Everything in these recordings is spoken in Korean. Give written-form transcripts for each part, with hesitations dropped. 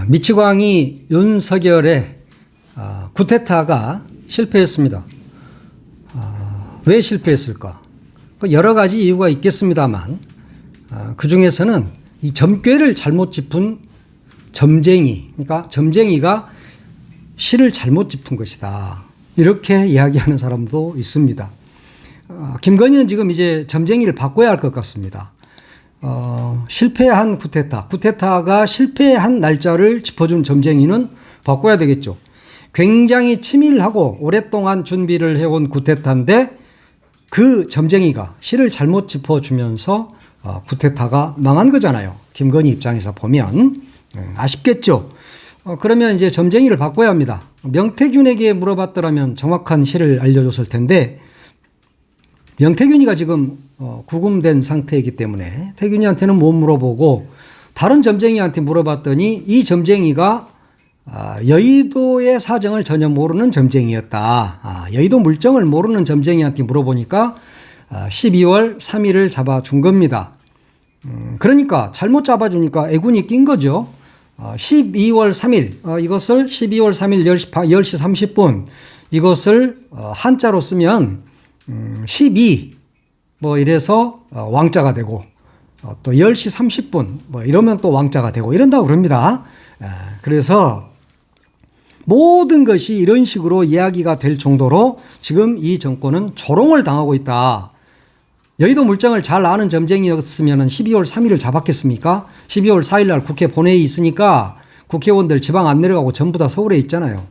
미치광이 윤석열의 쿠데타가 실패했습니다. 왜 실패했을까? 여러 가지 이유가 있겠습니다만 그 중에서는 이 점괘를 잘못 짚은 점쟁이, 그러니까 점쟁이가 실을 잘못 짚은 것이다. 이렇게 이야기하는 사람도 있습니다. 김건희는 지금 이제 점쟁이를 바꿔야 할 것 같습니다. 실패한 쿠데타가 실패한 날짜를 짚어준 점쟁이는 바꿔야 되겠죠. 굉장히 치밀하고 오랫동안 준비를 해온 쿠데타인데 그 점쟁이가 실을 잘못 짚어주면서 쿠데타가 망한 거잖아요. 김건희 입장에서 보면 아쉽겠죠. 그러면 이제 점쟁이를 바꿔야 합니다. 명태균에게 물어봤더라면 정확한 실을 알려줬을 텐데 명태균이가 지금 구금된 상태이기 때문에 태균이한테는 못 물어보고 다른 점쟁이한테 물어봤더니 이 점쟁이가 여의도의 사정을 전혀 모르는 점쟁이였다. 여의도 물정을 모르는 점쟁이한테 물어보니까 12월 3일을 잡아준 겁니다. 그러니까 잘못 잡아주니까 애군이 낀 거죠. 12월 3일 이것을 12월 3일 10시 30분 이것을 한자로 쓰면 12 뭐 이래서 왕자가 되고 또 10시 30분 뭐 이러면 또 왕자가 되고 이런다고 그럽니다. 그래서 모든 것이 이런 식으로 이야기가 될 정도로 지금 이 정권은 조롱을 당하고 있다. 여의도 물정을 잘 아는 점쟁이였으면 12월 3일을 잡았겠습니까? 12월 4일 날 국회 본회의 있으니까 국회의원들 지방 안 내려가고 전부 다 서울에 있잖아요.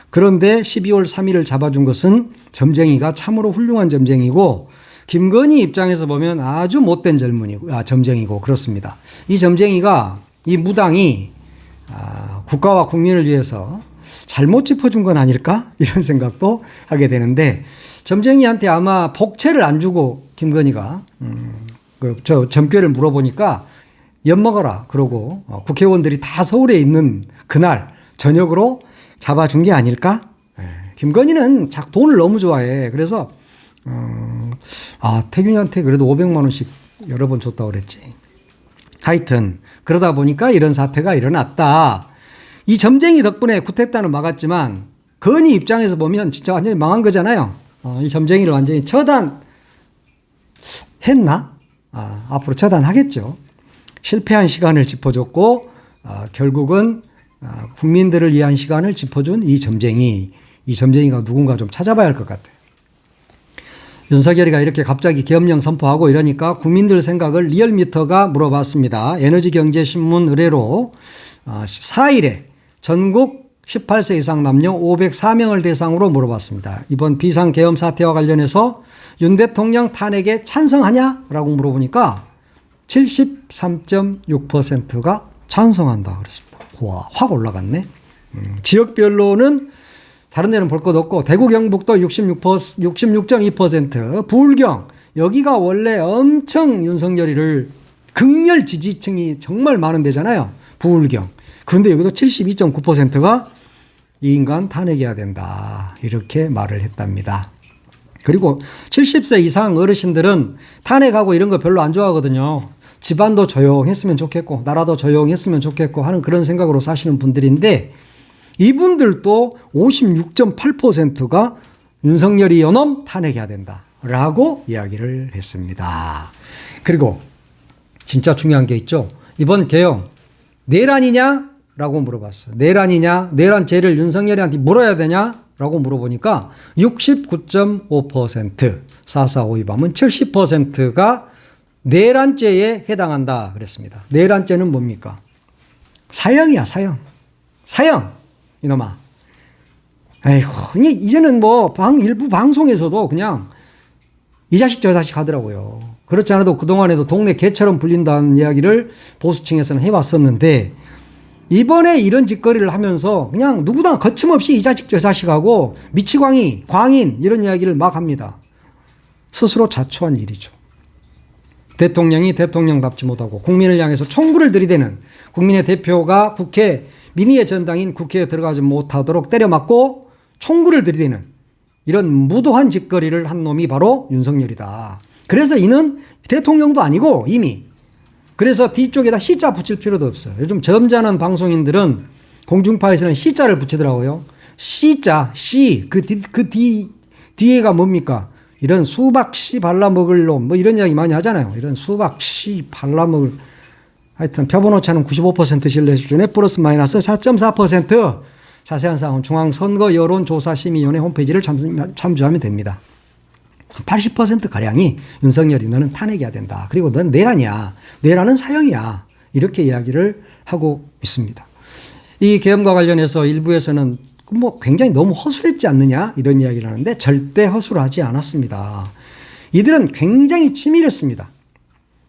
그런데 12월 3일을 잡아준 것은 점쟁이가 참으로 훌륭한 점쟁이고 김건희 입장에서 보면 아주 못된 점쟁이고 그렇습니다. 이 점쟁이가 이 무당이 국가와 국민을 위해서 잘못 짚어준 건 아닐까? 이런 생각도 하게 되는데 점쟁이한테 아마 복채를 안 주고 김건희가 저 점괘를 물어보니까 엿먹어라 그러고 국회의원들이 다 서울에 있는 그날 저녁으로 잡아준 게 아닐까? 김건희는 돈을 너무 좋아해. 그래서 태균이한테 그래도 500만 원씩 여러 번 줬다고 그랬지. 하여튼 그러다 보니까 이런 사태가 일어났다. 이 점쟁이 덕분에 쿠데타는 막았지만 건희 입장에서 보면 진짜 완전히 망한 거잖아요. 이 점쟁이를 완전히 처단했나? 앞으로 처단하겠죠. 실패한 시간을 짚어줬고 결국은 국민들을 위한 시간을 짚어준 이 점쟁이가 누군가 좀 찾아봐야 할 것 같아요. 윤석열이가 이렇게 갑자기 계엄령 선포하고 이러니까 국민들 생각을 리얼미터가 물어봤습니다. 에너지경제신문 의뢰로 4일에 전국 18세 이상 남녀 504명을 대상으로 물어봤습니다. 이번 비상계엄 사태와 관련해서 윤 대통령 탄핵에 찬성하냐라고 물어보니까 73.6%가 찬성한다 그랬습니다. 와, 확 올라갔네. 지역별로는 다른 데는 볼 것 없고 대구 경북도 66.2%, 부울경 여기가 원래 엄청 윤석열이를 극렬 지지층이 정말 많은 데잖아요. 부울경. 그런데 여기도 72.9%가 이 인간 탄핵해야 된다. 이렇게 말을 했답니다. 그리고 70세 이상 어르신들은 탄핵하고 이런 거 별로 안 좋아하거든요. 집안도 조용했으면 좋겠고 나라도 조용했으면 좋겠고 하는 그런 생각으로 사시는 분들인데 이분들도 56.8%가 윤석열이 요놈 탄핵해야 된다라고 이야기를 했습니다. 그리고 진짜 중요한 게 있죠. 이번 개엄 내란이냐라고 물어봤어요. 내란이냐? 내란죄를 윤석열이한테 물어야 되냐라고 물어보니까 69.5% 4.45 위반은 70%가 내란죄에 해당한다 그랬습니다. 내란죄는 뭡니까? 사형이야, 사형. 이놈아. 에이구, 이제는 뭐 일부 방송에서도 그냥 이 자식 저 자식 하더라고요. 그렇지 않아도 그동안에도 동네 개처럼 불린다는 이야기를 보수층에서는 해왔었는데 이번에 이런 짓거리를 하면서 그냥 누구나 거침없이 이 자식 저 자식하고 미치광이, 광인 이런 이야기를 막 합니다. 스스로 자초한 일이죠. 대통령이 대통령답지 못하고 국민을 향해서 총구를 들이대는 국민의 대표가 국회 민의의 전당인 국회에 들어가지 못하도록 때려맞고 총구를 들이대는 이런 무도한 짓거리를 한 놈이 바로 윤석열이다. 그래서 이는 대통령도 아니고 이미 그래서 뒤쪽에다 시자 붙일 필요도 없어요. 요즘 점잖은 방송인들은 공중파에서는 C자를 붙이더라고요. C자, C. 뒤에가 뭡니까? 이런 수박 씨 발라먹을 놈, 뭐 이런 이야기 많이 하잖아요. 이런 수박 씨 발라먹을. 하여튼 표본 오차는 95% 신뢰 수준에 플러스 마이너스 4.4%. 자세한 사항은 중앙선거 여론조사심의위원회 홈페이지를 참조하면 됩니다. 80%가량이 윤석열이 너는 탄핵해야 된다. 그리고 넌 내란이야. 내란은 사형이야. 이렇게 이야기를 하고 있습니다. 이 계엄과 관련해서 일부에서는 뭐 굉장히 너무 허술했지 않느냐 이런 이야기를 하는데 절대 허술하지 않았습니다. 이들은 굉장히 치밀했습니다.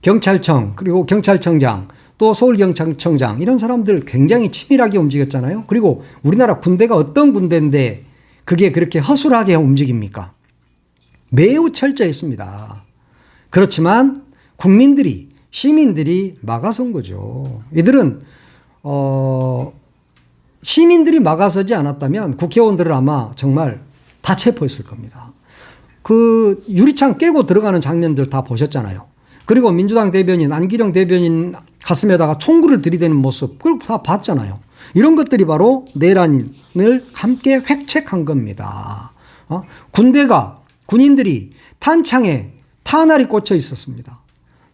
경찰청 그리고 경찰청장 또 서울경찰청장 이런 사람들 굉장히 치밀하게 움직였잖아요. 그리고 우리나라 군대가 어떤 군대인데 그게 그렇게 허술하게 움직입니까? 매우 철저했습니다. 그렇지만 국민들이 시민들이 막아선 거죠. 이들은 시민들이 막아서지 않았다면 국회의원들을 아마 정말 다 체포했을 겁니다. 그 유리창 깨고 들어가는 장면들 다 보셨잖아요. 그리고 민주당 대변인 안기령 대변인 가슴에다가 총구를 들이대는 모습 그걸 다 봤잖아요. 이런 것들이 바로 내란을 함께 획책한 겁니다. 군인들이 탄창에 탄알이 꽂혀 있었습니다.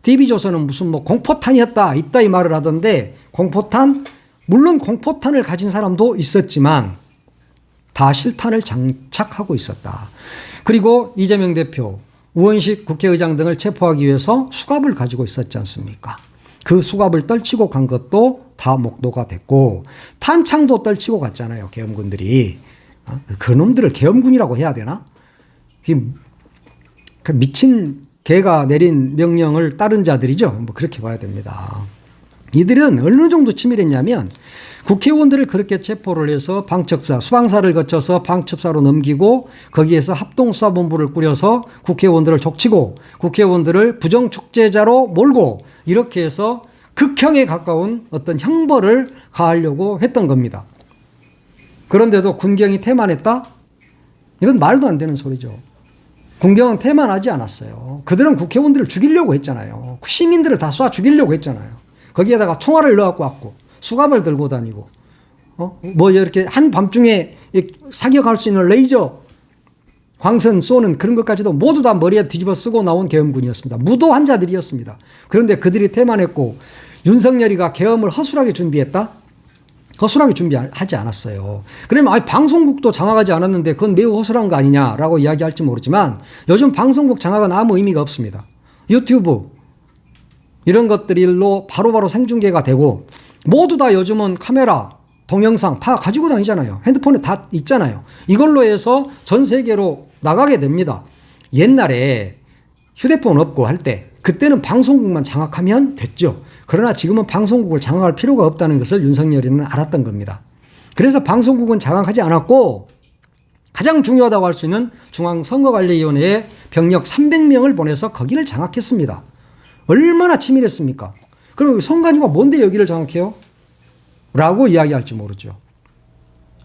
TV조선은 무슨 뭐 공포탄이었다 있다 이 말을 하던데 공포탄 물론 공포탄을 가진 사람도 있었지만 다 실탄을 장착하고 있었다. 그리고 이재명 대표, 우원식 국회의장 등을 체포하기 위해서 수갑을 가지고 있었지 않습니까? 그 수갑을 떨치고 간 것도 다 목도가 됐고 탄창도 떨치고 갔잖아요. 계엄군들이. 그 놈들을 계엄군이라고 해야 되나? 그 미친 개가 내린 명령을 따른 자들이죠. 뭐 그렇게 봐야 됩니다. 이들은 어느 정도 치밀했냐면 국회의원들을 그렇게 체포를 해서 방첩사, 수방사를 거쳐서 방첩사로 넘기고 거기에서 합동수사본부를 꾸려서 국회의원들을 족치고 국회의원들을 부정축제자로 몰고 이렇게 해서 극형에 가까운 어떤 형벌을 가하려고 했던 겁니다. 그런데도 군경이 태만했다? 이건 말도 안 되는 소리죠. 군경은 태만하지 않았어요. 그들은 국회의원들을 죽이려고 했잖아요. 시민들을 다 쏴 죽이려고 했잖아요. 거기에다가 총알을 넣어갖고 왔고 수갑을 들고 다니고 뭐 이렇게 한밤중에 사격할 수 있는 레이저 광선 쏘는 그런 것까지도 모두 다 머리에 뒤집어 쓰고 나온 계엄군이었습니다. 무도한 자들이었습니다. 그런데 그들이 태만했고 윤석열이가 계엄을 허술하게 준비했다? 허술하게 준비하지 않았어요. 그러면 방송국도 장악하지 않았는데 그건 매우 허술한 거 아니냐라고 이야기할지 모르지만 요즘 방송국 장악은 아무 의미가 없습니다. 유튜브 이런 것들로 바로바로 생중계가 되고 모두 다 요즘은 카메라, 동영상 다 가지고 다니잖아요. 핸드폰에 다 있잖아요. 이걸로 해서 전 세계로 나가게 됩니다. 옛날에 휴대폰 없고 할 때 그때는 방송국만 장악하면 됐죠. 그러나 지금은 방송국을 장악할 필요가 없다는 것을 윤석열이는 알았던 겁니다. 그래서 방송국은 장악하지 않았고 가장 중요하다고 할 수 있는 중앙선거관리위원회에 병력 300명을 보내서 거기를 장악했습니다. 얼마나 치밀했습니까? 그럼 선관위가 뭔데 여기를 장악해요? 라고 이야기할지 모르죠.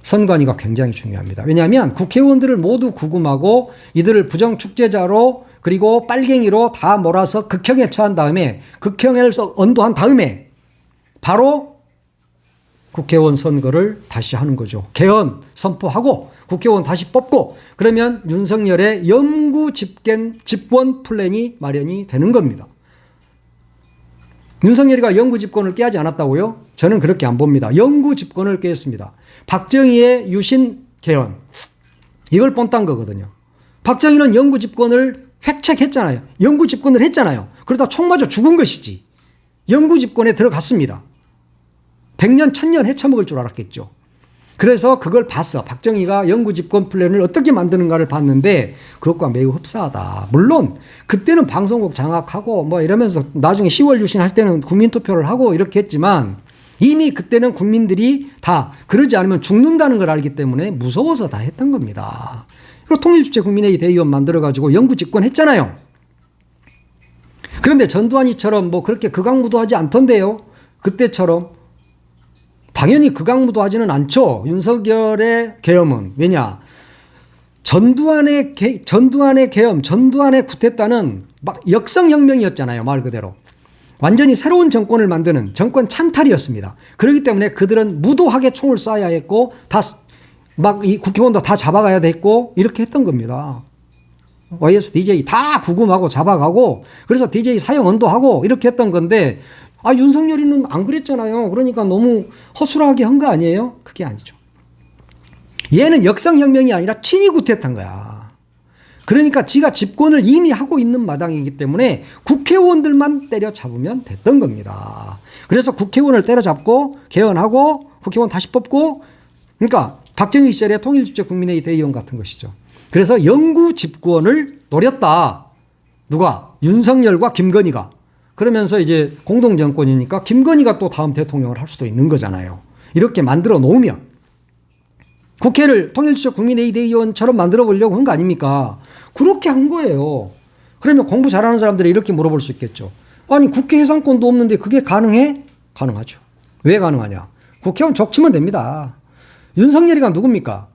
선관위가 굉장히 중요합니다. 왜냐하면 국회의원들을 모두 구금하고 이들을 부정축제자로 그리고 빨갱이로 다 몰아서 극형에 처한 다음에 극형을 언도한 다음에 바로 국회의원 선거를 다시 하는 거죠. 개헌 선포하고 국회의원 다시 뽑고 그러면 윤석열의 영구 집권 플랜이 마련이 되는 겁니다. 윤석열이가 영구 집권을 깨하지 않았다고요? 저는 그렇게 안 봅니다. 영구 집권을 깼습니다. 박정희의 유신 개헌 이걸 뻔딴 거거든요. 박정희는 영구 집권을 획책했잖아요. 영구 집권을 했잖아요. 그러다 총 맞아 죽은 것이지. 영구 집권에 들어갔습니다. 100년 1000년 헤쳐먹을 줄 알았겠죠. 그래서 그걸 봤어. 박정희가 영구 집권 플랜을 어떻게 만드는가를 봤는데 그것과 매우 흡사하다. 물론 그때는 방송국 장악하고 뭐 이러면서 나중에 10월 유신 할 때는 국민투표를 하고 이렇게 했지만 이미 그때는 국민들이 다 그러지 않으면 죽는다는 걸 알기 때문에 무서워서 다 했던 겁니다. 그리고 통일주체 국민회의 대의원 만들어가지고 영구 집권했잖아요. 그런데 전두환이처럼 뭐 그렇게 극악무도하지 않던데요. 그때처럼. 당연히 극악무도하지는 않죠. 윤석열의 계엄은. 왜냐? 전두환의 계엄, 전두환의 쿠데타는 막 역성혁명이었잖아요. 말 그대로. 완전히 새로운 정권을 만드는 정권 찬탈이었습니다. 그렇기 때문에 그들은 무도하게 총을 쏴야 했고 다 막 이 국회의원도 다 잡아가야 됐고 이렇게 했던 겁니다. YS DJ 다 구금하고 잡아가고 그래서 DJ 사형언도 하고 이렇게 했던 건데 윤석열이는 안 그랬잖아요. 그러니까 너무 허술하게 한 거 아니에요? 그게 아니죠. 얘는 역성혁명이 아니라 친위 구태타인 거야. 그러니까 지가 집권을 이미 하고 있는 마당이기 때문에 국회의원들만 때려잡으면 됐던 겁니다. 그래서 국회의원을 때려잡고 개헌하고 국회의원 다시 뽑고 그러니까 박정희 시절의 통일주체 국민회의 대의원 같은 것이죠. 그래서 영구 집권을 노렸다. 누가? 윤석열과 김건희가. 그러면서 이제 공동정권이니까 김건희가 또 다음 대통령을 할 수도 있는 거잖아요. 이렇게 만들어 놓으면 국회를 통일주체 국민회의 대의원처럼 만들어 보려고 한 거 아닙니까? 그렇게 한 거예요. 그러면 공부 잘하는 사람들이 이렇게 물어볼 수 있겠죠. 아니 국회 해상권도 없는데 그게 가능해? 가능하죠. 왜 가능하냐? 국회의원 적치면 됩니다. 윤석열이가 누굽니까?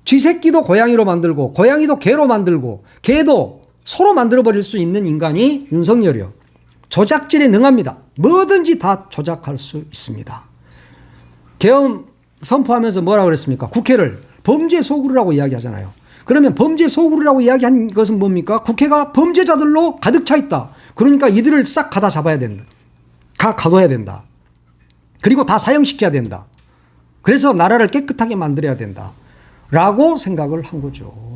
쥐새끼도 고양이로 만들고 고양이도 개로 만들고 개도 소로 만들어버릴 수 있는 인간이 윤석열이요. 조작질에 능합니다. 뭐든지 다 조작할 수 있습니다. 계엄 선포하면서 뭐라고 그랬습니까? 국회를 범죄 소굴이라고 이야기하잖아요. 그러면 범죄 소굴이라고 이야기한 것은 뭡니까? 국회가 범죄자들로 가득 차 있다. 그러니까 이들을 싹 가다 잡아야 된다. 가둬야 된다. 그리고 다 사형시켜야 된다. 그래서 나라를 깨끗하게 만들어야 된다. 라고 생각을 한 거죠.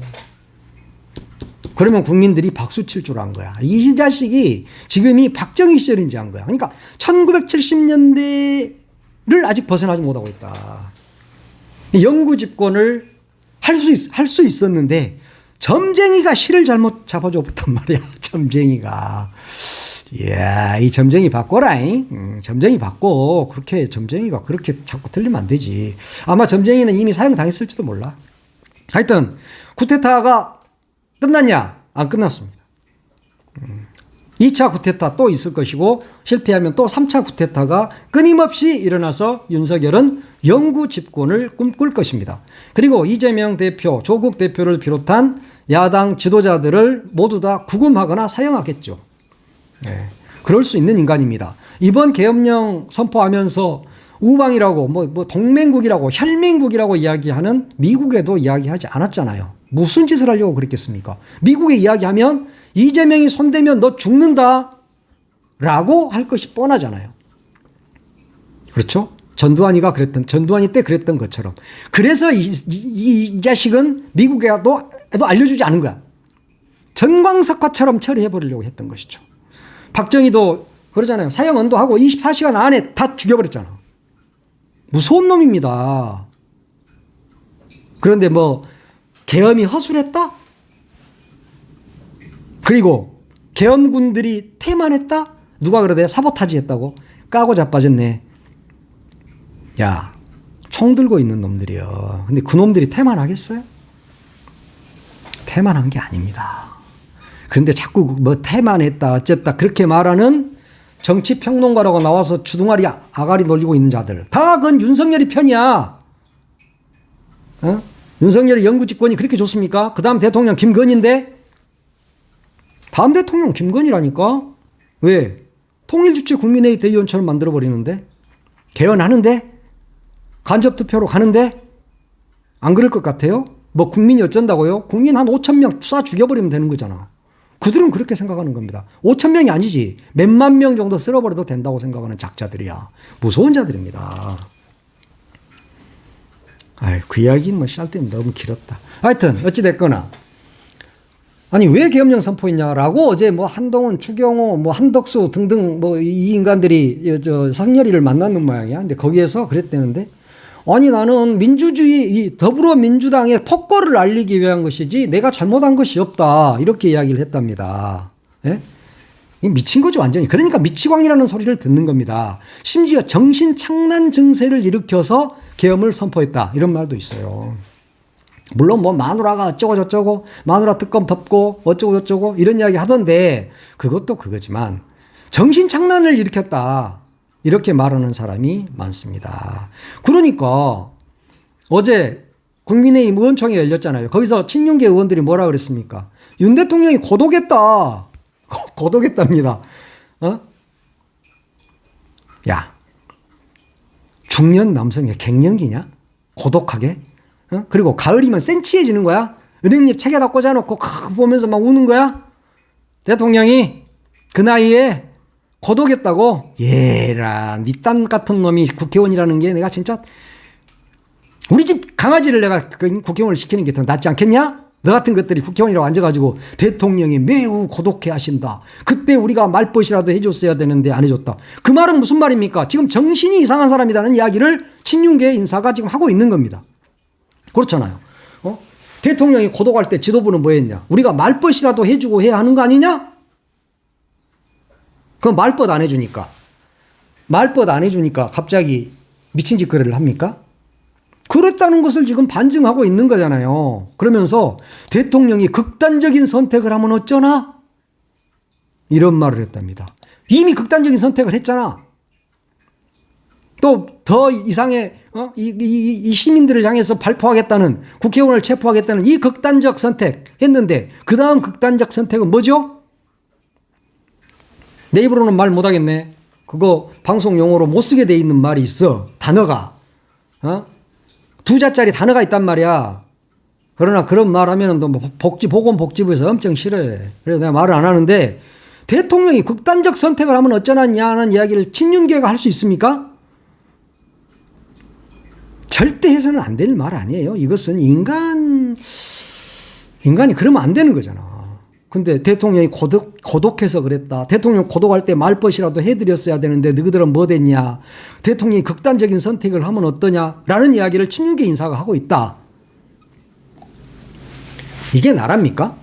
그러면 국민들이 박수 칠 줄 안 거야. 이 자식이 지금이 박정희 시절인지 안 거야. 그러니까 1970년대를 아직 벗어나지 못하고 있다. 영구 집권을 할 수 있었는데 점쟁이가 실을 잘못 잡아줬단 말이야. 점쟁이가. 이야, 이 점쟁이 바꿔라잉. 점쟁이 바꿔. 그렇게 점쟁이가 그렇게 자꾸 틀리면 안 되지. 아마 점쟁이는 이미 사형당했을지도 몰라. 하여튼 쿠데타가 끝났냐? 안 끝났습니다. 2차 쿠데타 또 있을 것이고 실패하면 또 3차 쿠데타가 끊임없이 일어나서 윤석열은 영구 집권을 꿈꿀 것입니다. 그리고 이재명 대표, 조국 대표를 비롯한 야당 지도자들을 모두 다 구금하거나 사형하겠죠. 네. 그럴 수 있는 인간입니다. 이번 계엄령 선포하면서 우방이라고 뭐 동맹국이라고 혈맹국이라고 이야기하는 미국에도 이야기하지 않았잖아요. 무슨 짓을 하려고 그랬겠습니까? 미국에 이야기하면 이재명이 손대면 너 죽는다 라고 할 것이 뻔하잖아요. 그렇죠? 전두환이 때 그랬던 것처럼. 그래서 이 자식은 미국에도 알려주지 않은 거야. 전광석화처럼 처리해버리려고 했던 것이죠. 박정희도 그러잖아요. 사형언도 하고 24시간 안에 다 죽여버렸잖아. 무서운 놈입니다. 그런데 계엄이 허술했다? 그리고 계엄군들이 태만했다? 누가 그러대? 사보타지 했다고? 까고 자빠졌네. 야, 총 들고 있는 놈들이요. 근데 그 놈들이 태만하겠어요? 태만한 게 아닙니다. 그런데 자꾸 태만했다 어쨌다 그렇게 말하는 정치평론가라고 나와서 주둥아리 아가리 놀리고 있는 자들 다 그건 윤석열이 편이야. 어? 윤석열의 영구 집권이 그렇게 좋습니까? 그 다음 대통령 김건희인데 다음 대통령 김건희라니까. 왜? 통일주체 국민회의 대의원처럼 만들어버리는데 개헌하는데 간접투표로 가는데 안 그럴 것 같아요? 국민이 어쩐다고요? 국민 한 5천 명 쏴 죽여버리면 되는 거잖아. 그들은 그렇게 생각하는 겁니다. 5천 명이 아니지. 몇만 명 정도 쓸어버려도 된다고 생각하는 작자들이야. 무서운 자들입니다. 그 이야기는 쌀데없이 너무 길었다. 하여튼 어찌됐거나 아니 왜 계엄령 선포했냐라고 어제 한동훈, 추경호, 한덕수 등등 이 인간들이 성렬이를 만났는 모양이야. 근데 거기에서 그랬다는데 아니 나는 민주주의 더불어민주당의 폭거를 알리기 위한 것이지 내가 잘못한 것이 없다. 이렇게 이야기를 했답니다. 예? 미친 거죠 완전히. 그러니까 미치광이라는 소리를 듣는 겁니다. 심지어 정신착란 증세를 일으켜서 계엄을 선포했다. 이런 말도 있어요. 물론 마누라가 어쩌고 저쩌고 마누라 특검 덮고 어쩌고 저쩌고 이런 이야기 하던데 그것도 그거지만 정신착란을 일으켰다. 이렇게 말하는 사람이 많습니다. 그러니까 어제 국민의힘 의원총회 열렸잖아요. 거기서 친윤계 의원들이 뭐라 그랬습니까? 윤 대통령이 고독했다. 고독했답니다. 야, 중년 남성의 갱년기냐? 고독하게? 어? 그리고 가을이면 센치해지는 거야? 은행잎 책에다 꽂아놓고 보면서 막 우는 거야? 대통령이 그 나이에 고독했다고? 얘라, 밑단 같은 놈이 국회의원이라는 게 내가 진짜 우리 집 강아지를 내가 국회의원을 시키는 게 더 낫지 않겠냐? 너 같은 것들이 국회의원이라고 앉아가지고 대통령이 매우 고독해 하신다. 그때 우리가 말벗이라도 해줬어야 되는데 안 해줬다. 그 말은 무슨 말입니까? 지금 정신이 이상한 사람이라는 이야기를 친윤계 인사가 지금 하고 있는 겁니다. 그렇잖아요. 대통령이 고독할 때 지도부는 뭐 했냐? 우리가 말벗이라도 해주고 해야 하는 거 아니냐? 그럼 말벗 안 해주니까. 말벗 안 해주니까 갑자기 미친 짓거리를 합니까? 그랬다는 것을 지금 반증하고 있는 거잖아요. 그러면서 대통령이 극단적인 선택을 하면 어쩌나? 이런 말을 했답니다. 이미 극단적인 선택을 했잖아. 또 더 이상의 이 시민들을 향해서 발포하겠다는, 국회의원을 체포하겠다는 이 극단적 선택 했는데 그 다음 극단적 선택은 뭐죠? 내 입으로는 말 못하겠네. 그거 방송 용어로 못 쓰게 돼 있는 말이 있어. 단어가. 두 자짜리 단어가 있단 말이야. 그러나 그런 말 하면은 또 보건복지부에서 엄청 싫어해. 그래서 내가 말을 안 하는데, 대통령이 극단적 선택을 하면 어쩌냐는 이야기를 친윤계가 할 수 있습니까? 절대 해서는 안 될 말 아니에요. 이것은 인간이 그러면 안 되는 거잖아. 근데 대통령이 고독해서 그랬다. 대통령 고독할 때 말벗이라도 해드렸어야 되는데 너희들은 뭐 됐냐. 대통령이 극단적인 선택을 하면 어떠냐라는 이야기를 친윤계 인사가 하고 있다. 이게 나랍니까?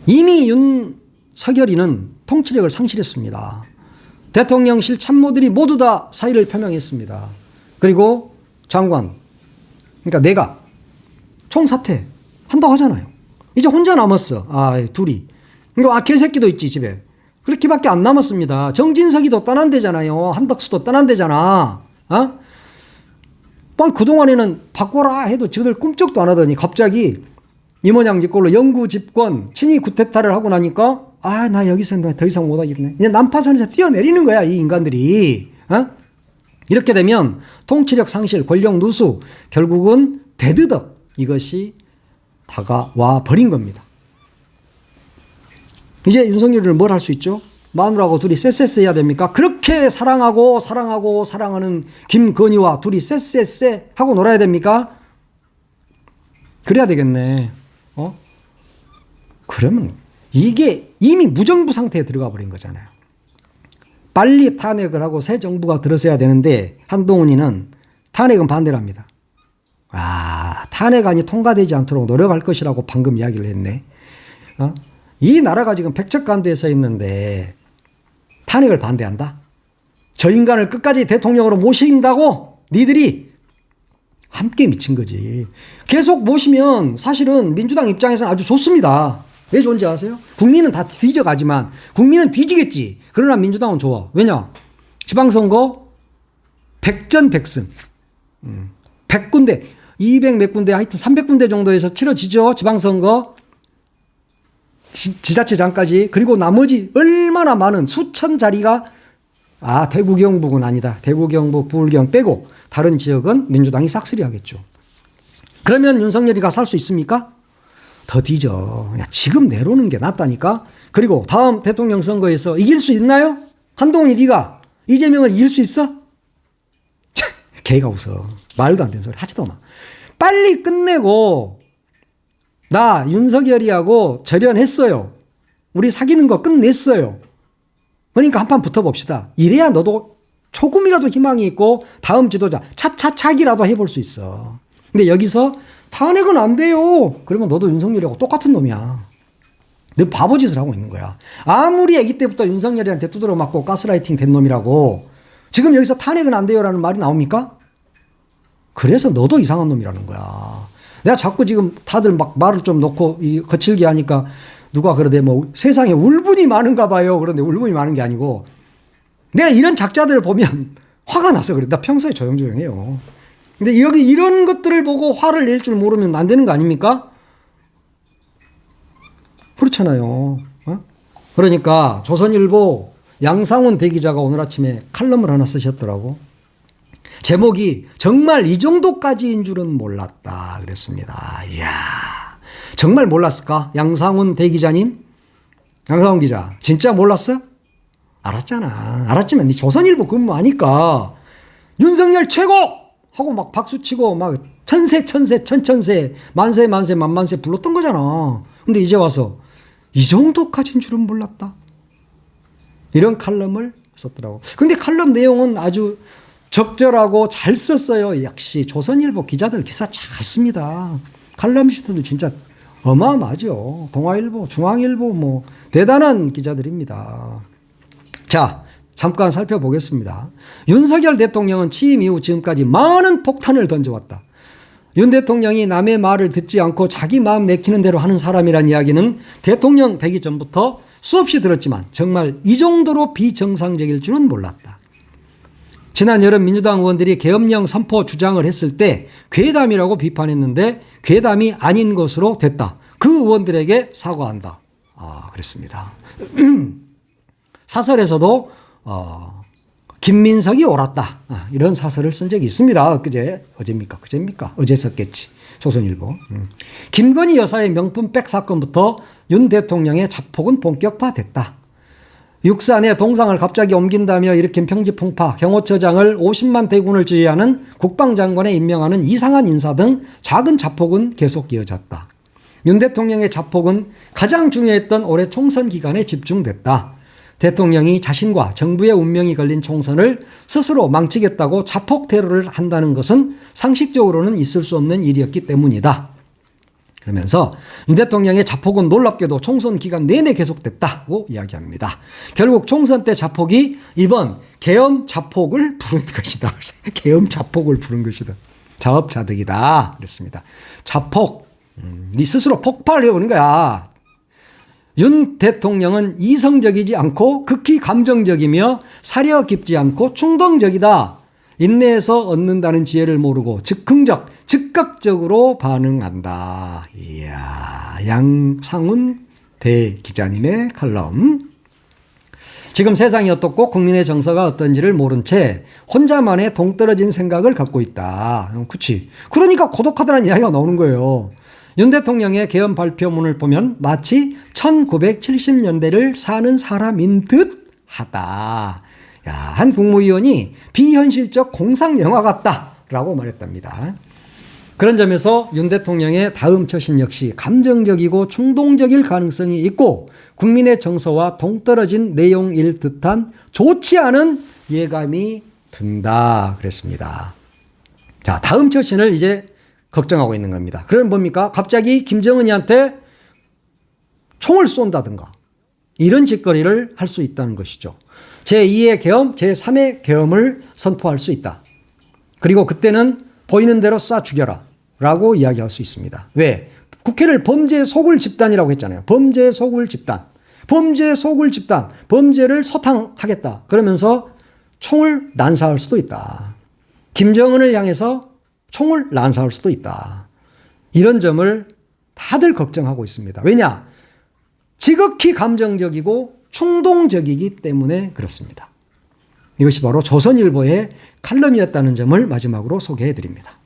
이미 윤석열이는 통치력을 상실했습니다. 대통령실 참모들이 모두 다 사의를 표명했습니다. 그리고 장관, 그러니까 내각, 총사퇴 한다고 하잖아요. 이제 혼자 남았어. 둘이. 그러니까 개새끼도 있지, 집에. 그렇게밖에 안 남았습니다. 정진석이도 떠난대잖아요. 한덕수도 떠난대잖아. 그동안에는 바꿔라 해도 저들 꿈쩍도 안 하더니 갑자기 이 모양 짓걸로 영구 집권, 친위 쿠데타를 하고 나니까 나 여기서 더 이상 못하겠네. 이제 난파선에서 뛰어내리는 거야, 이 인간들이. 이렇게 되면 통치력 상실, 권력 누수, 결국은 대드덕, 이것이 다가와 버린 겁니다. 이제 윤석열을 뭘 할 수 있죠? 마누라하고 둘이 쎄쎄쎄 해야 됩니까? 그렇게 사랑하는 김건희와 둘이 쎄쎄쎄 하고 놀아야 됩니까? 그래야 되겠네. 그러면 이게 이미 무정부 상태에 들어가 버린 거잖아요. 빨리 탄핵을 하고 새 정부가 들어서야 되는데 한동훈이는 탄핵은 반대를 합니다. 탄핵안이 통과되지 않도록 노력할 것이라고 방금 이야기를 했네. 이 나라가 지금 백척간두에 서 있는데 탄핵을 반대한다? 저 인간을 끝까지 대통령으로 모신다고? 니들이 함께 미친 거지. 계속 모시면 사실은 민주당 입장에서는 아주 좋습니다. 왜 좋은지 아세요? 국민은 다 뒤져가지만 국민은 뒤지겠지. 그러나 민주당은 좋아. 왜냐? 지방선거 100전 100승. 100군데, 200 몇 군데, 하여튼 300군데 정도에서 치러지죠. 지방선거. 지자체장까지. 그리고 나머지 얼마나 많은 수천 자리가 대구 경북은 아니다. 대구 경북 부울경 빼고 다른 지역은 민주당이 싹쓸이 하겠죠. 그러면 윤석열이가 살 수 있습니까? 더 뒤져. 지금 내놓는 게 낫다니까. 그리고 다음 대통령 선거에서 이길 수 있나요? 한동훈이 네가 이재명을 이길 수 있어? 개가 웃어. 말도 안 되는 소리 하지도 마. 빨리 끝내고 나 윤석열이하고 절연했어요. 우리 사귀는 거 끝냈어요. 그러니까 한판 붙어봅시다. 이래야 너도 조금이라도 희망이 있고 다음 지도자 차차차기라도 해볼 수 있어. 근데 여기서 탄핵은 안 돼요. 그러면 너도 윤석열이하고 똑같은 놈이야. 너 바보짓을 하고 있는 거야. 아무리 아기 때부터 윤석열이한테 두드러 맞고 가스라이팅 된 놈이라고 지금 여기서 탄핵은 안 돼요라는 말이 나옵니까? 그래서 너도 이상한 놈이라는 거야. 내가 자꾸 지금 다들 막 말을 좀 놓고 거칠게 하니까 누가 그러대 뭐 세상에 울분이 많은가 봐요. 그런데 울분이 많은 게 아니고 내가 이런 작자들을 보면 화가 나서 그래. 나 평소에 조용조용해요. 근데 여기 이런 것들을 보고 화를 낼 줄 모르면 안 되는 거 아닙니까? 그렇잖아요. 그러니까 조선일보 양상훈 대기자가 오늘 아침에 칼럼을 하나 쓰셨더라고. 제목이 정말 이 정도까지인 줄은 몰랐다 그랬습니다. 이야, 정말 몰랐을까? 양상훈 대기자님, 양상훈 기자, 진짜 몰랐어? 알았잖아. 알았지만 네 조선일보 근무하니까 윤석열 최고 하고 막 박수치고 막 천세 천천세 만세 만만세 불렀던 거잖아. 근데 이제 와서 이 정도까지인 줄은 몰랐다, 이런 칼럼을 썼더라고. 근데 칼럼 내용은 아주 적절하고 잘 썼어요. 역시 조선일보 기자들 기사 잘 씁니다. 칼럼니스트들 진짜 어마어마하죠. 동아일보, 중앙일보 뭐 대단한 기자들입니다. 자, 잠깐 살펴보겠습니다. 윤석열 대통령은 취임 이후 지금까지 많은 폭탄을 던져왔다. 윤 대통령이 남의 말을 듣지 않고 자기 마음 내키는 대로 하는 사람이란 이야기는 대통령 되기 전부터 수없이 들었지만 정말 이 정도로 비정상적일 줄은 몰랐다. 지난 여름 민주당 의원들이 계엄령 선포 주장을 했을 때 괴담이라고 비판했는데 괴담이 아닌 것으로 됐다. 그 의원들에게 사과한다. 그랬습니다. 사설에서도 김민석이 옳았다, 이런 사설을 쓴 적이 있습니다. 어제 썼겠지. 조선일보. 김건희 여사의 명품 백 사건부터 윤 대통령의 자폭은 본격화됐다. 육산에 동상을 갑자기 옮긴다며 일으킨 평지풍파, 경호처장을 50만 대군을 지휘하는 국방장관에 임명하는 이상한 인사 등 작은 자폭은 계속 이어졌다. 윤 대통령의 자폭은 가장 중요했던 올해 총선 기간에 집중됐다. 대통령이 자신과 정부의 운명이 걸린 총선을 스스로 망치겠다고 자폭 테러를 한다는 것은 상식적으로는 있을 수 없는 일이었기 때문이다. 그러면서 윤 대통령의 자폭은 놀랍게도 총선 기간 내내 계속됐다고 이야기합니다. 결국 총선 때 자폭이 이번 계엄 자폭을 부른 것이다. 계엄 자폭을 부른 것이다. 자업자득이다 그랬습니다. 자폭, 네 스스로 폭발해 오는 거야. 윤 대통령은 이성적이지 않고 극히 감정적이며 사려 깊지 않고 충동적이다. 인내에서 얻는다는 지혜를 모르고 즉각적으로 반응한다. 이야, 양상훈 대기자님의 칼럼. 지금 세상이 어떻고 국민의 정서가 어떤지를 모른 채 혼자만의 동떨어진 생각을 갖고 있다. 그치? 그러니까 고독하다는 이야기가 나오는 거예요. 윤 대통령의 계엄 발표문을 보면 마치 1970년대를 사는 사람인 듯 하다. 야, 한 국무위원이 비현실적 공상영화 같다라고 말했답니다. 그런 점에서 윤 대통령의 다음 처신 역시 감정적이고 충동적일 가능성이 있고 국민의 정서와 동떨어진 내용일 듯한 좋지 않은 예감이 든다 그랬습니다. 자, 다음 처신을 이제 걱정하고 있는 겁니다. 그럼 뭡니까? 갑자기 김정은이한테 총을 쏜다든가 이런 짓거리를 할 수 있다는 것이죠. 제2의 계엄, 제3의 계엄을 선포할 수 있다. 그리고 그때는 보이는 대로 쏴 죽여라 라고 이야기할 수 있습니다. 왜? 국회를 범죄에 속을 집단이라고 했잖아요. 범죄에 속을 집단. 범죄에 속을 집단. 범죄를 소탕하겠다. 그러면서 총을 난사할 수도 있다. 김정은을 향해서 총을 난사할 수도 있다. 이런 점을 다들 걱정하고 있습니다. 왜냐? 지극히 감정적이고 충동적이기 때문에 그렇습니다. 이것이 바로 조선일보의 칼럼이었다는 점을 마지막으로 소개해 드립니다.